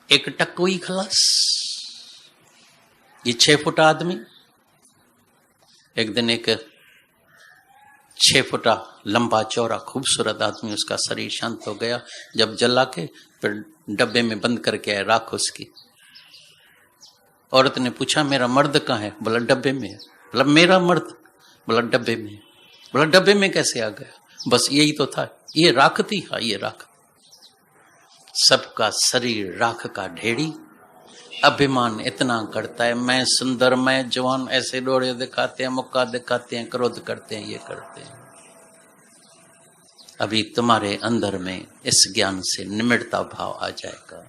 एक टकोई खलास। ये 6 फुट आदमी, एक दिन एक 6 फुटा लंबा चौड़ा खूबसूरत आदमी, उसका शरीर शांत हो गया। जब जला के फिर डब्बे में बंद करके आए राख उसकी। औरत ने पूछा मेरा मर्द कहाँ है? बोला डब्बे में है। बोला मेरा मर्द? बोला डब्बे में। बोला डब्बे में कैसे आ गया? बस यही तो था, ये राख थी। हाँ ये राख। सबका शरीर राख का ढेरी। अभिमान इतना करता है, मैं सुंदर, मैं जवान, ऐसे डोरे दिखाते हैं, मुक्का दिखाते हैं, क्रोध करते हैं, ये करते हैं। अभी तुम्हारे अंदर में इस ज्ञान से निमिड़ता भाव आ जाएगा।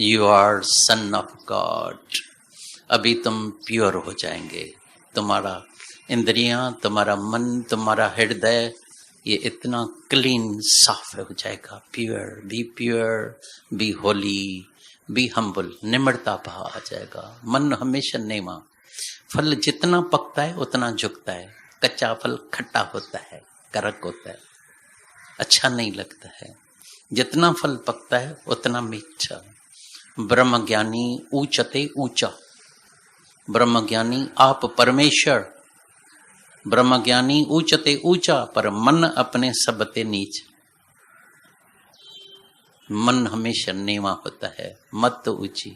You are son of God. अभी तुम प्योर हो जाएंगे। तुम्हारा इंद्रियां, तुम्हारा मन, तुम्हारा हृदय, ये इतना क्लीन साफ हो जाएगा। Pure, be holy, be humble. निम्रता भाव आ जाएगा। मन हमेशा नेमा। फल जितना पकता है उतना झुकता है। कच्चा फल खट्टा होता है, करक होता है, अच्छा नहीं लगता है। जितना फल पकता है उतना मीठा। ब्रह्मज्ञानी ऊंचते ऊंचा। ब्रह्मज्ञानी आप परमेश्वर। ब्रह्मज्ञानी ऊंचते ऊंचा, पर मन अपने सबते नीच। मन हमेशा नेवा होता है, मत तो ऊंची।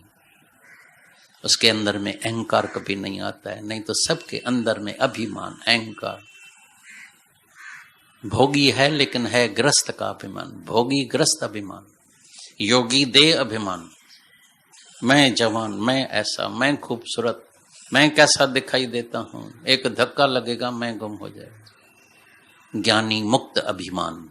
उसके अंदर में अहंकार कभी नहीं आता है। नहीं तो सबके अंदर में अभिमान, अहंकार। भोगी है लेकिन है ग्रस्त का अभिमान। भोगी ग्रस्त अभिमान। योगी दे अभिमान। मैं जवान, मैं ऐसा, मैं खूबसूरत, मैं कैसा दिखाई देता हूं। एक धक्का लगेगा मैं गुम हो जाएगा। ज्ञानी मुक्त अभिमान,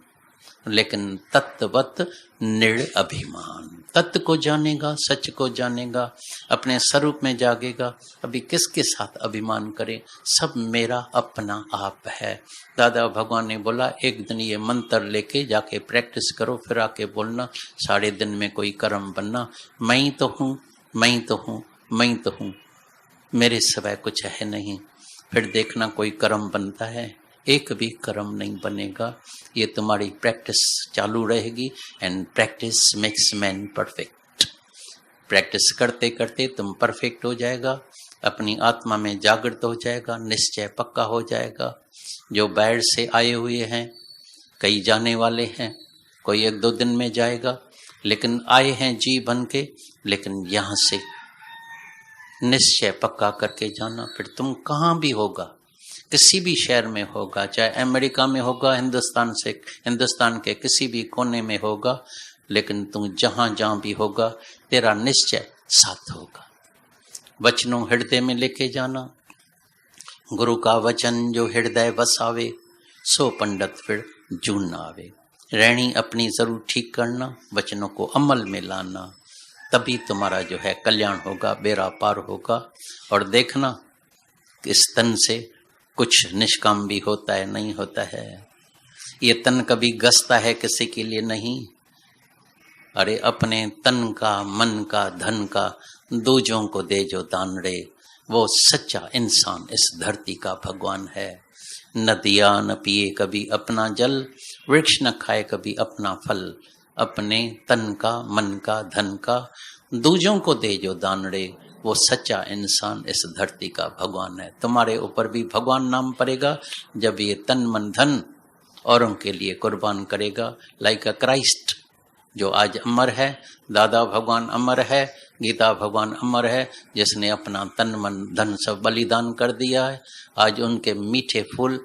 लेकिन तत्वत निर् अभिमान। तत्व को जानेगा, सच को जानेगा, अपने स्वरूप में जागेगा। अभी किसके साथ अभिमान करे? सब मेरा अपना आप है। दादा भगवान ने बोला एक दिन ये मंत्र लेके जाके प्रैक्टिस करो, फिर आके बोलना सारे दिन में कोई कर्म बनना। मैं ही तो हूँ, मैं ही तो हूँ, मैं ही तो हूँ, मेरे सिवाय कुछ है नहीं। फिर देखना कोई कर्म बनता है, एक भी कर्म नहीं बनेगा। ये तुम्हारी प्रैक्टिस चालू रहेगी। And practice makes man perfect. Practice करते करते तुम परफेक्ट हो जाएगा। अपनी आत्मा में जागृत हो जाएगा, निश्चय पक्का हो जाएगा। जो बाहर से आए हुए हैं, कई जाने वाले हैं, कोई 1-2 दिन में जाएगा, लेकिन आए हैं जी बन के। लेकिन यहाँ से निश्चय पक्का करके जाना। फिर तुम कहाँ भी होगा, किसी भी शहर में होगा, चाहे अमेरिका में होगा, हिंदुस्तान के किसी भी कोने में होगा, लेकिन तुम जहां जहां भी होगा तेरा निश्चय साथ होगा। वचनों हृदय में लेके जाना। गुरु का वचन जो हृदय बसावे, सो पंडित फिर जून न आवे। रहनी अपनी जरूर ठीक करना, वचनों को अमल में लाना, तभी तुम्हारा जो है कल्याण होगा, बेड़ा पार होगा। और देखना इस तन से कुछ निष्काम भी होता है, नहीं होता है। ये तन कभी गसता है किसी के लिए नहीं। अरे अपने तन का, मन का, धन का दूजों को दे जो दान रे, वो सच्चा इंसान इस धरती का भगवान है। नदियाँ न पिए कभी अपना जल, वृक्ष न खाए कभी अपना फल। अपने तन का, मन का, धन का दूजों को दे जो दान रे, वो सच्चा इंसान इस धरती का भगवान है। तुम्हारे ऊपर भी भगवान नाम पड़ेगा जब ये तन मन धन औरों के लिए कुर्बान करेगा। लाइक अ क्राइस्ट जो आज अमर है, दादा भगवान अमर है, गीता भगवान अमर है, जिसने अपना तन मन धन सब बलिदान कर दिया है। आज उनके मीठे फूल,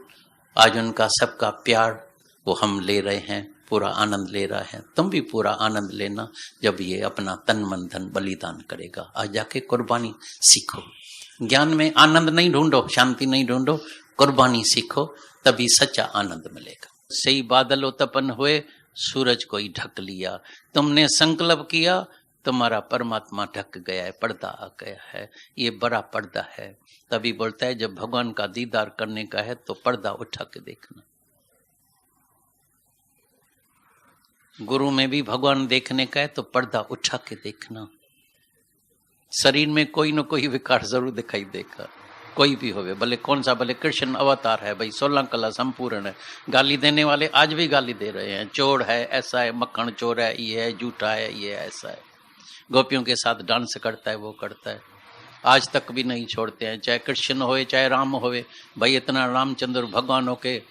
आज उनका सबका प्यार वो हम ले रहे हैं, पूरा आनंद ले रहा है। तुम भी पूरा आनंद लेना जब ये अपना तन मन धन बलिदान करेगा। आज जाके कुर्बानी सीखो। ज्ञान में आनंद नहीं ढूंढो, शांति नहीं ढूंढो, कुर्बानी सीखो, तभी सच्चा आनंद मिलेगा। सही बादल उत्पन्न हुए, सूरज को ही ढक लिया। तुमने संकल्प किया, तुम्हारा परमात्मा ढक गया है, पर्दा आ गया है। ये बड़ा पर्दा है। तभी बोलता है जब भगवान का दीदार करने का है तो पर्दा उठा के देखना। गुरु में भी भगवान देखने का है तो पर्दा उठा के देखना। शरीर में कोई न कोई विकार जरूर दिखाई देगा, कोई भी होवे, भले कौन सा, भले कृष्ण अवतार है भाई, 16 कला संपूर्ण है। गाली देने वाले आज भी गाली दे रहे हैं, चोर है, ऐसा है, मक्खन चोर है, ये है, झूठा है, ये ऐसा है। गोपियों के साथ डांस करता है, वो करता है। आज तक भी नहीं छोड़ते हैं, चाहे कृष्ण होए चाहे राम होए। भाई इतना रामचंद्र भगवान होके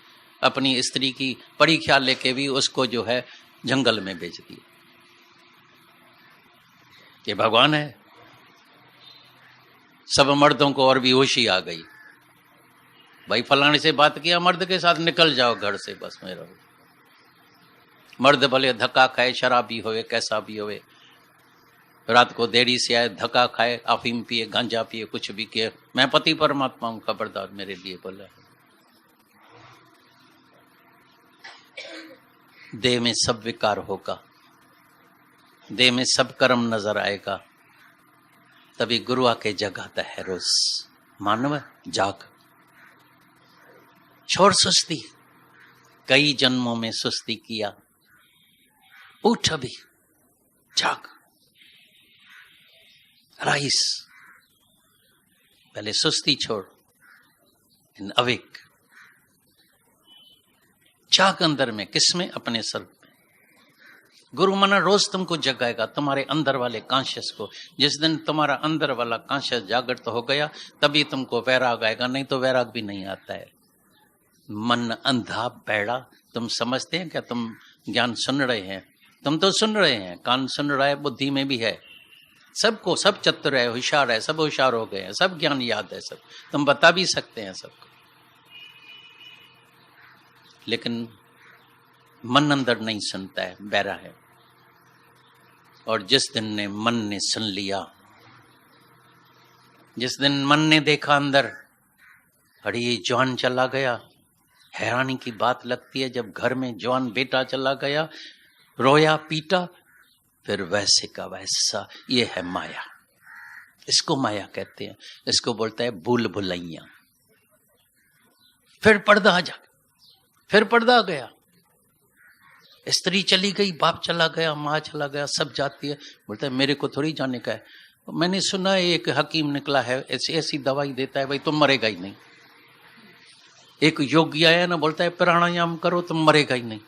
अपनी स्त्री की परीक्षा लेके भी उसको जो है जंगल में भेज दिया। ये भगवान है। सब मर्दों को और भी होशी आ गई, भाई फलाने से बात किया मर्द के साथ, निकल जाओ घर से, बस में रहो। मर्द भले धक्का खाए, शराबी होवे, कैसा भी होवे, रात को देरी से आए, धक्का खाए, अफीम पिए, गांजा पिए, कुछ भी किए, मैं पति परमात्मा हूं, खबरदार मेरे लिए बोला। देह में सब विकार होगा, देह में सब कर्म नजर आएगा, तभी गुरु आके जगाता है रोज। मानव जाग, छोड़ सुस्ती, कई जन्मों में सुस्ती किया, उठ अभी, जाग, राइस, पहले सुस्ती छोड़, इन अवेक, जाग अंदर में, किसमें? अपने सर्व में। गुरु मना रोज तुमको जगाएगा, तुम्हारे अंदर वाले कॉन्शियस को। जिस दिन तुम्हारा अंदर वाला कॉन्शियस जागृत हो गया तभी तुमको वैराग आएगा, नहीं तो वैराग भी नहीं आता है। मन अंधा बैड़ा, तुम समझते हैं क्या तुम ज्ञान सुन रहे हैं? तुम तो सुन रहे हैं, कान सुन रहा है, बुद्धि में भी है, सबको, सब चतुर है, होशियार है, सब होशियार हो गए हैं, सब ज्ञान याद है, सब तुम बता भी सकते हैं सबको, लेकिन मन अंदर नहीं सुनता है, बहरा है। और जिस दिन ने मन ने सुन लिया, जिस दिन मन ने देखा अंदर, अरे ये जवान चला गया, हैरानी की बात लगती है जब घर में जवान बेटा चला गया, रोया पीटा, फिर वैसे का वैसा। ये है माया, इसको माया कहते हैं, इसको बोलता है भूल भुलैया। फिर पर्दा आ जा, फिर पर्दा आ गया, स्त्री चली गई, बाप चला गया, माँ चला गया, सब जाती है, बोलता है मेरे को थोड़ी जाने का है। मैंने सुना है एक हकीम निकला है, ऐसी ऐसी दवाई देता है, भाई तुम मरेगा ही नहीं। एक योगी आया ना, बोलता है प्राणायाम करो तुम मरेगा ही नहीं।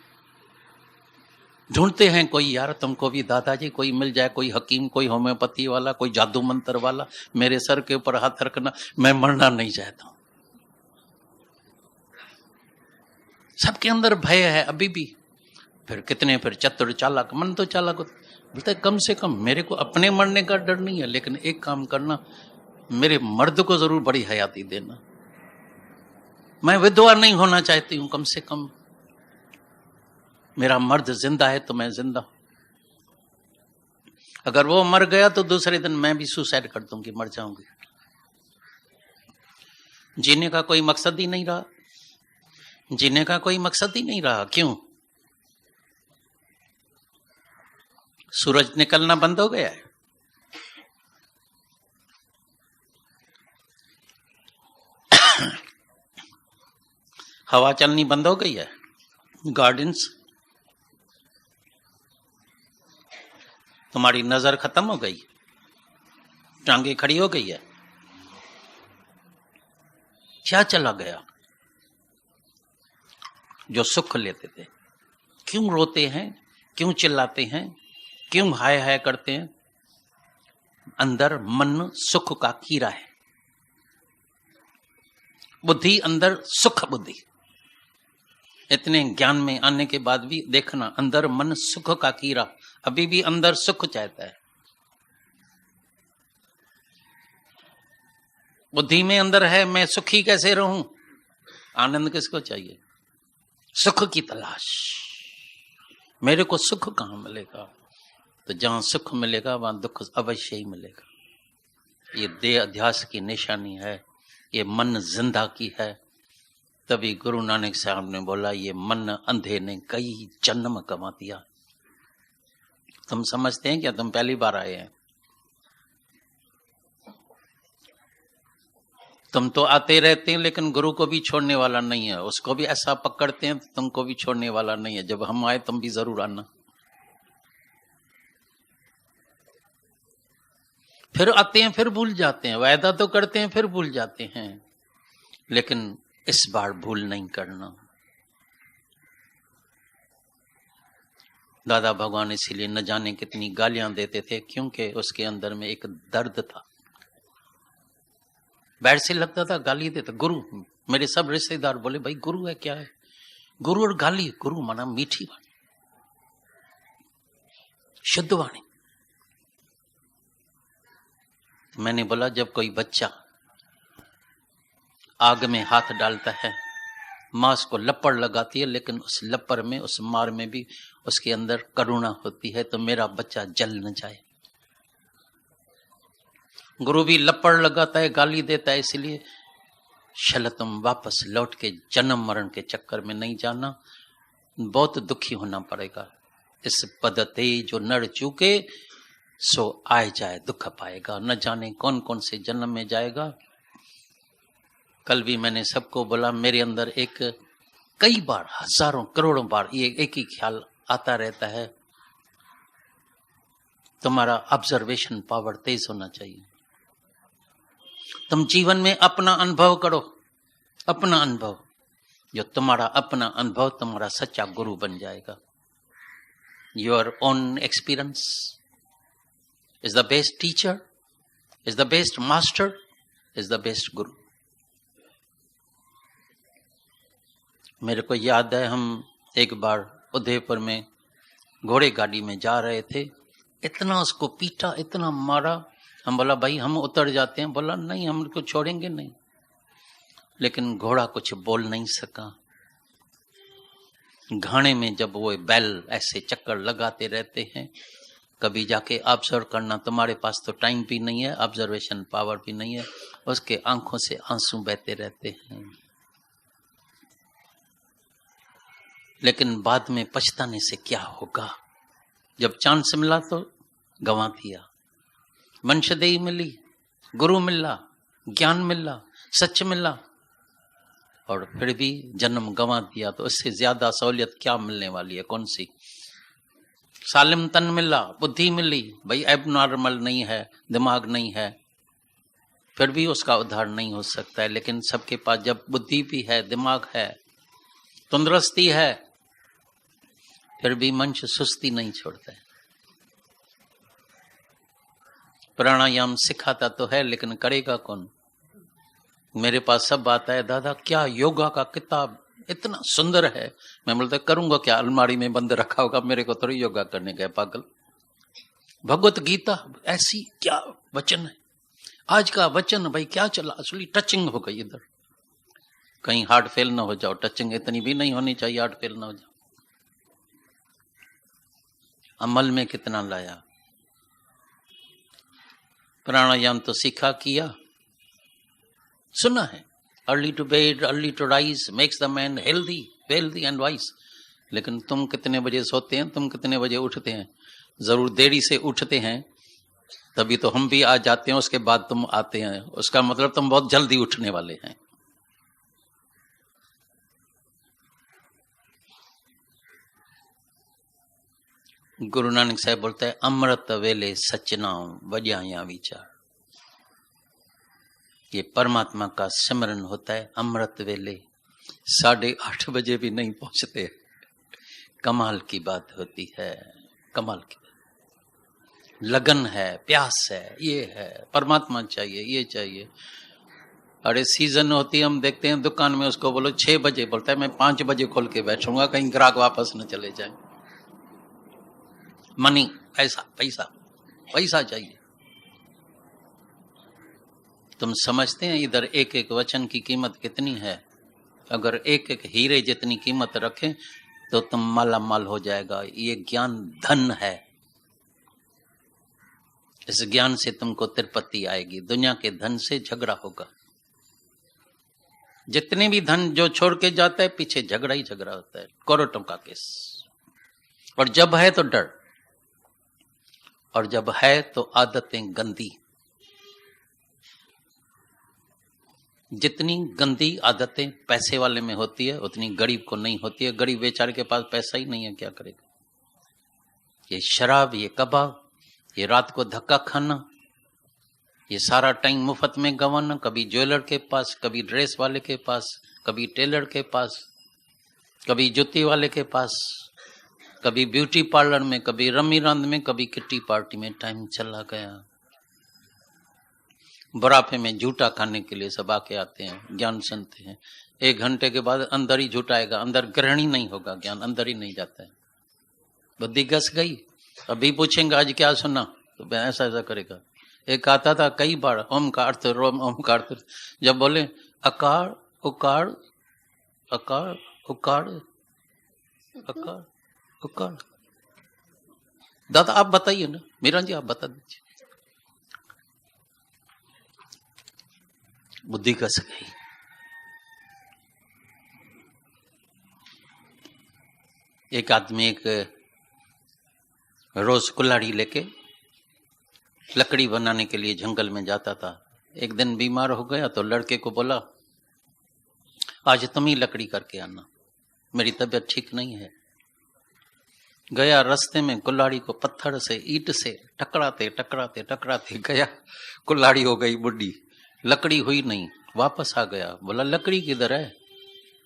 ढूंढते हैं कोई, यार तुमको भी दादाजी कोई मिल जाए, कोई हकीम, कोई होम्योपैथी वाला, कोई जादू मंत्र वाला, मेरे सर के ऊपर हाथ रखना, मैं मरना नहीं चाहता हूं। सबके अंदर भय है अभी भी। फिर कितने, फिर चतुर चालाक, मन तो चालाक बोलता है कम से कम मेरे को अपने मरने का डर नहीं है, लेकिन एक काम करना, मेरे मर्द को जरूर बड़ी हयाती देना, मैं विधवा नहीं होना चाहती हूं, कम से कम मेरा मर्द जिंदा है तो मैं जिंदा। अगर वो मर गया तो दूसरे दिन मैं भी सुसाइड कर दूंगी, मर जाऊंगी। जीने का कोई मकसद ही नहीं रहा, जीने का कोई मकसद ही नहीं रहा। क्यों? सूरज निकलना बंद हो गया है, हवा चलनी बंद हो गई है, गार्डन्स, तुम्हारी नजर खत्म हो गई, टांगे खड़ी हो गई है, क्या चला गया? जो सुख लेते थे। क्यों रोते हैं, क्यों चिल्लाते हैं, क्यों हाय हाय करते हैं? अंदर मन सुख का कीड़ा है, बुद्धि अंदर सुख बुद्धि। इतने ज्ञान में आने के बाद भी देखना, अंदर मन सुख का कीड़ा, अभी भी अंदर सुख चाहता है। बुद्धि में अंदर है मैं सुखी कैसे रहूं, आनंद किसको चाहिए? सुख की तलाश। मेरे को सुख कहां मिलेगा? तो जहां सुख मिलेगा वहां दुख अवश्य ही मिलेगा। ये देह अध्यास की निशानी है, ये मन जिंदा की है। तभी गुरु नानक साहब ने बोला, ये मन अंधे ने कई जन्म कमा दिया। तुम समझते हैं क्या तुम पहली बार आए हैं? तुम तो आते रहते हैं, लेकिन गुरु को भी छोड़ने वाला नहीं है। उसको भी ऐसा पकड़ते हैं तो तुमको भी छोड़ने वाला नहीं है। जब हम आए तुम भी जरूर आना। फिर आते हैं, फिर भूल जाते हैं, वायदा तो करते हैं, फिर भूल जाते हैं। लेकिन इस बार भूल नहीं करना। दादा भगवान इसीलिए न जाने कितनी गालियां देते थे, क्योंकि उसके अंदर में एक दर्द था। बैठ से लगता था गाली देता। गुरु, मेरे सब रिश्तेदार बोले भाई गुरु है क्या है? गुरु और गाली, गुरु माना मीठी वाणी, शुद्ध वाणी। मैंने बोला जब कोई बच्चा आग में हाथ डालता है, माँ उसको लपड़ लगाती है, लेकिन उस लपड़ में, उस मार में भी उसके अंदर करुणा होती है, तो मेरा बच्चा जल न जाए। गुरु भी लपड़ लगाता है, गाली देता है, इसलिए शल तुम वापस लौट के जन्म मरण के चक्कर में नहीं जाना, बहुत दुखी होना पड़ेगा। इस पदते जो नर चूके सो आए जाए दुख पाएगा, न जाने कौन कौन से जन्म में जाएगा। कल भी मैंने सबको बोला, मेरे अंदर एक कई बार, हजारों करोड़ों बार ये एक ही ख्याल आता रहता है, तुम्हारा ऑब्जर्वेशन पावर तेज होना चाहिए। तुम जीवन में अपना अनुभव करो, अपना अनुभव, जो तुम्हारा अपना अनुभव तुम्हारा सच्चा गुरु बन जाएगा। Your own experience is the best teacher, is the best master, is the best गुरु। मेरे को याद है, हम एक बार उदयपुर में घोड़े गाड़ी में जा रहे थे, इतना उसको पीटा, इतना मारा। हम बोला भाई हम उतर जाते हैं, बोला नहीं हम को छोड़ेंगे नहीं। लेकिन घोड़ा कुछ बोल नहीं सका। घाने में जब वो बैल ऐसे चक्कर लगाते रहते हैं, कभी जाके ऑब्जर्व करना, तुम्हारे पास तो टाइम भी नहीं है, ऑब्जर्वेशन पावर भी नहीं है, उसके आंखों से आंसू बहते रहते हैं। लेकिन बाद में पछताने से क्या होगा? जब चांस मिला तो गंवा दिया। वंशदेही मिली, गुरु मिला, ज्ञान मिला, सच मिला, और फिर भी जन्म गंवा दिया, तो इससे ज्यादा सहूलियत क्या मिलने वाली है? कौन सी? सालिम तन मिला, बुद्धि मिली, भाई एबनॉर्मल नहीं है, दिमाग नहीं है, फिर भी उसका उद्धार नहीं हो सकता है। लेकिन सबके पास जब बुद्धि भी है, दिमाग है, तंदुरुस्ती है, फिर भी मनुष्य सुस्ती नहीं छोड़ता है। प्राणायाम सिखाता तो है, लेकिन करेगा कौन? मेरे पास सब आता है, दादा क्या योगा का किताब इतना सुंदर है। मैं बोलता करूंगा क्या? अलमारी में बंद रखा होगा, मेरे को थोड़ी योगा करने गए पागल। भगवत गीता ऐसी क्या वचन है, आज का वचन भाई क्या चला, असली टचिंग हो गई इधर। कहीं हार्ट फेल ना हो जाओ, टचिंग इतनी भी नहीं होनी चाहिए, हार्ट फेल ना हो जाओ। अमल में कितना लाया? प्राणायाम तो सीखा, किया, सुना है, early to bed early to rise makes the man healthy wealthy and wise. लेकिन तुम कितने बजे सोते हैं, तुम कितने बजे उठते हैं? जरूर देरी से उठते हैं, तभी तो हम भी आ जाते हैं, उसके बाद तुम आते हैं, उसका मतलब तुम बहुत जल्दी उठने वाले हैं। गुरु नानक साहब बोलता है, अमृत वेले सचनाम वज्ञाया विचार। ये परमात्मा का सिमरन होता है अमृत वेले। 8:30 बजे भी नहीं पहुंचते, कमाल की बात होती है, कमाल की बात। लगन है, प्यास है, ये है, परमात्मा चाहिए, ये चाहिए। अरे सीजन होती है, हम देखते हैं दुकान में, उसको बोलो 6 बजे, बोलता है मैं 5 बजे खोल के बैठूंगा, कहीं ग्राहक वापस न चले जाए। मनी, पैसा पैसा पैसा चाहिए। तुम समझते हैं इधर एक एक वचन की कीमत कितनी है? अगर एक एक हीरे जितनी कीमत रखें तो तुम माला माल हो जाएगा। ये ज्ञान धन है, इस ज्ञान से तुमको तिरुपति आएगी। दुनिया के धन से झगड़ा होगा। जितने भी धन जो छोड़ के जाता है, पीछे झगड़ा ही झगड़ा होता है, करोड़ों का केस। और जब है तो डर, और जब है तो आदतें गंदी। जितनी गंदी आदतें पैसे वाले में होती है, उतनी गरीब को नहीं होती है। गरीब बेचारे के पास पैसा ही नहीं है, क्या करेगा? ये शराब, ये कबाब, ये रात को धक्का खाना, ये सारा टाइम मुफ्त में गंवाना, कभी ज्वेलर के पास, कभी ड्रेस वाले के पास, कभी टेलर के पास, कभी जूती वाले के पास। कभी ब्यूटी पार्लर में, कभी रमी रांद में, कभी किट्टी पार्टी में टाइम चला गया। बुढ़ापे में झूठा खाने के लिए सब आके आते हैं, ज्ञान सुनते हैं। 1 घंटे के बाद अंदर ही झूठाएगा, अंदर ग्रहण ही नहीं होगा, ज्ञान अंदर ही नहीं जाता है, बुद्धि घस गई। अभी पूछेंगे आज क्या सुना, तो ऐसा ऐसा करेगा। एक आता था कई बार, ओम का अर्थ रोम, ओम का अर्थ, जब बोले अकार उकार अकार उकार अकार उकार, दादा आप बताइए ना, मीरा जी आप बता दीजिए। बुद्धि घस गई। एक आदमी एक रोज कुल्हाड़ी लेके लकड़ी बनाने के लिए जंगल में जाता था। एक दिन बीमार हो गया तो लड़के को बोला आज तुम ही लकड़ी करके आना, मेरी तबीयत ठीक नहीं है। गया, रास्ते में कुल्हाड़ी को पत्थर से ईंट से टकराते टकराते टकराते गया, कुल्हाड़ी हो गई बुढ़ी, लकड़ी हुई नहीं। वापस आ गया, बोला लकड़ी किधर है?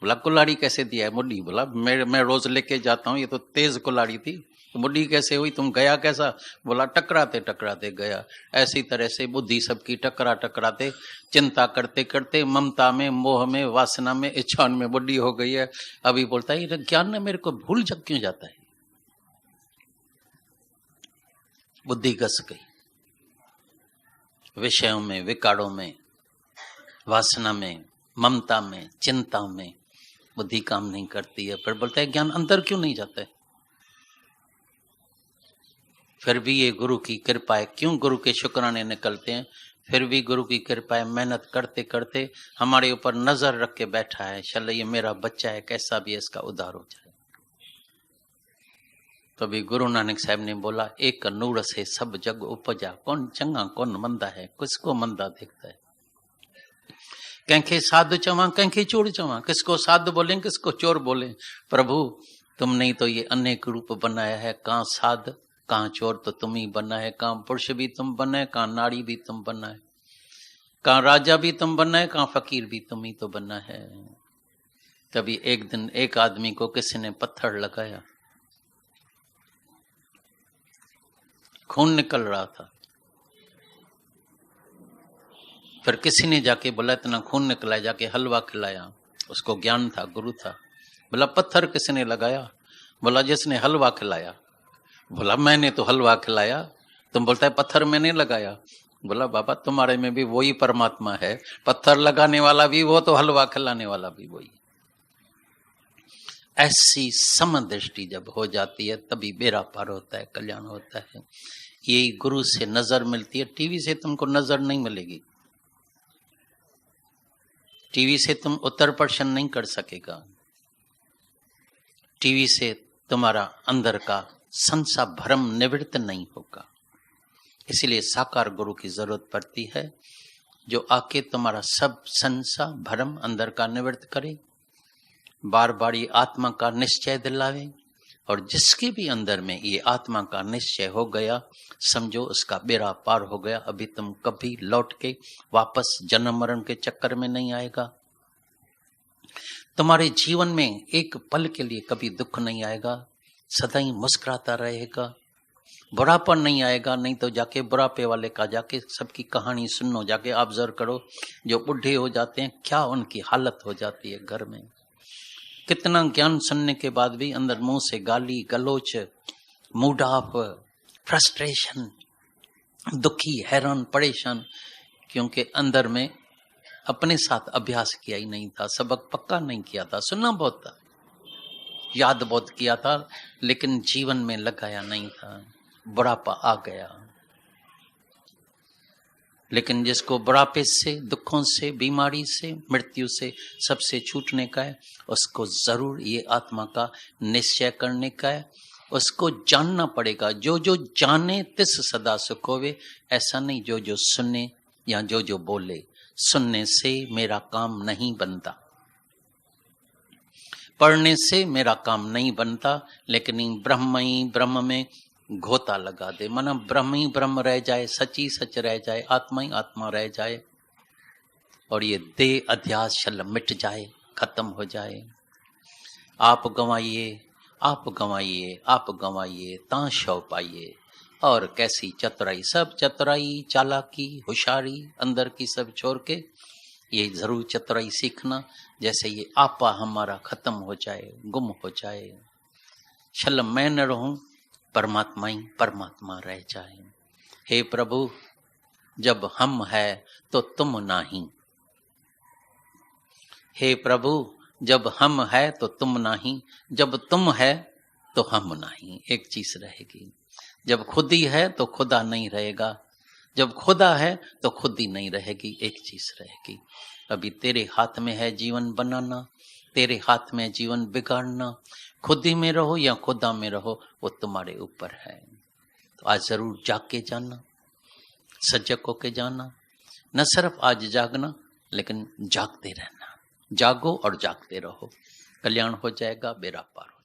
बोला कुल्हाड़ी कैसे दिया है? मुड्ढी। बोला मैं रोज लेके जाता हूँ, ये तो तेज कुल्हाड़ी थी, तो मुड्ढी कैसे हुई? तुम गया कैसा? बोला टकराते टकराते गया। ऐसी तरह से बुद्धि सबकी टकरा टकराते, चिंता करते करते ममता में, मोह में, वासना में, इच्छा में बुद्धि हो गई है। अभी बोलता है ये ज्ञान ने मेरे को भूल जग क्यों जाता है? बुद्धि घस गई, विषयों में, विकारों में, वासना में, ममता में, चिंता में बुद्धि काम नहीं करती है। फिर बोलता है ज्ञान अंदर क्यों नहीं जाता है? फिर भी ये गुरु की कृपा है। क्यों गुरु के शुक्राने निकलते हैं? फिर भी गुरु की कृपा है, मेहनत करते करते हमारे ऊपर नजर रख के बैठा है, चलो ये मेरा बच्चा है, कैसा भी इसका उद्धार हो जाए। तभी गुरु नानक साहब ने बोला एक नूर से सब जग उपजा, कौन चंगा कौन मंदा है, किसको मंदा देखता है? कंखे साधु चवा, कंखे चोर चवा, किसको साधु बोले किसको चोर बोले। प्रभु तुमने ही तो ये अनेक रूप बनाया है, कहाँ साध कहाँ चोर तो तुम ही बना है, कहाँ पुरुष भी तुम बनाए, कहाँ नारी भी तुम बना है, कहाँ राजा भी तुम बना है, कहाँ फकीर भी तुम ही तो बना है। तभी एक दिन एक आदमी को किसी ने पत्थर लगाया, खून निकल रहा था। फिर किसी ने जाके बोला इतना खून निकला है, जाके हलवा खिलाया। उसको ज्ञान था, गुरु था। बोला पत्थर किसने लगाया? बोला जिसने हलवा खिलाया। बोला मैंने तो हलवा खिलाया, तुम बोलता है पत्थर मैंने लगाया। बोला बाबा तुम्हारे में भी वही परमात्मा है, पत्थर लगाने वाला भी वो, तो हलवा खिलाने वाला भी वही। ऐसी समदृष्टि जब हो जाती है तभी बेड़ा पार होता है, कल्याण होता है। यही गुरु से नजर मिलती है। टीवी से तुमको नजर नहीं मिलेगी, टीवी से तुम उत्तर प्रश्न नहीं कर सकेगा, टीवी से तुम्हारा अंदर का संसा भ्रम निवृत्त नहीं होगा। इसलिए साकार गुरु की जरूरत पड़ती है, जो आके तुम्हारा सब संसा भ्रम अंदर का निवृत्त करे, बार बार ये आत्मा का निश्चय दिलावे। और जिसके भी अंदर में ये आत्मा का निश्चय हो गया, समझो उसका बेड़ा पार हो गया। अभी तुम कभी लौट के वापस जन्म मरण के चक्कर में नहीं आएगा। तुम्हारे जीवन में एक पल के लिए कभी दुख नहीं आएगा, सदा ही मुस्कुराता रहेगा। बुढ़ापा नहीं आएगा। नहीं तो जाके बुढ़ापे वाले का जाके सबकी कहानी सुनो, जाके ऑब्जर्व करो, जो बुढ़े हो जाते हैं क्या उनकी हालत हो जाती है घर में। कितना ज्ञान सुनने के बाद भी अंदर मुंह से गाली गलोच, मूड ऑफ, फ्रस्ट्रेशन, दुखी, हैरान, परेशान, क्योंकि अंदर में अपने साथ अभ्यास किया ही नहीं था, सबक पक्का नहीं किया था। सुनना बहुत था, याद बहुत किया था, लेकिन जीवन में लगाया नहीं था। बुढ़ापा आ गया। लेकिन जिसको बुढ़ापे से, दुखों से, बीमारी से, मृत्यु से, सबसे छूटने का है, उसको जरूर ये आत्मा का निश्चय करने का है। उसको जानना पड़ेगा। जो जो जाने तिस सदा सुख होवे, ऐसा नहीं जो जो सुने या जो जो बोले। सुनने से मेरा काम नहीं बनता, पढ़ने से मेरा काम नहीं बनता, लेकिन ब्रह्म ही ब्रह्म में घोता लगा दे, माना ब्रह्म ही ब्रह्म रह जाए, सच ही सच रह जाए, आत्मा ही आत्मा रह जाए, और ये देह अध्यास छल मिट जाए, खत्म हो जाए। आप गंवाइए, आप गंवाइए तां शव पाइए। और कैसी चतुराई, सब चतुराई चालाकी होशियारी अंदर की सब छोड़ के ये जरूर चतुराई सीखना, जैसे ये आपा हमारा खत्म हो जाए, गुम हो जाए, छल मैं न रहूं, परमात्मा ही परमात्मा रह जाए। हे प्रभु, जब हम है तो तुम नहीं। हे प्रभु, जब हम है तो तुम नहीं, जब तुम है तो हम नहीं। एक चीज रहेगी, जब खुद ही है तो खुदा नहीं रहेगा, जब खुदा है तो खुद ही नहीं रहेगी। एक चीज रहेगी, अभी तेरे हाथ में है जीवन बनाना, तेरे हाथ में जीवन बिगाड़ना। खुद ही में रहो या खुदा में रहो, वो तुम्हारे ऊपर है। तो आज जरूर जाग के जाना, सजग होके जाना, न सिर्फ आज जागना लेकिन जागते रहना। जागो और जागते रहो, कल्याण हो जाएगा, बेड़ा पार हो।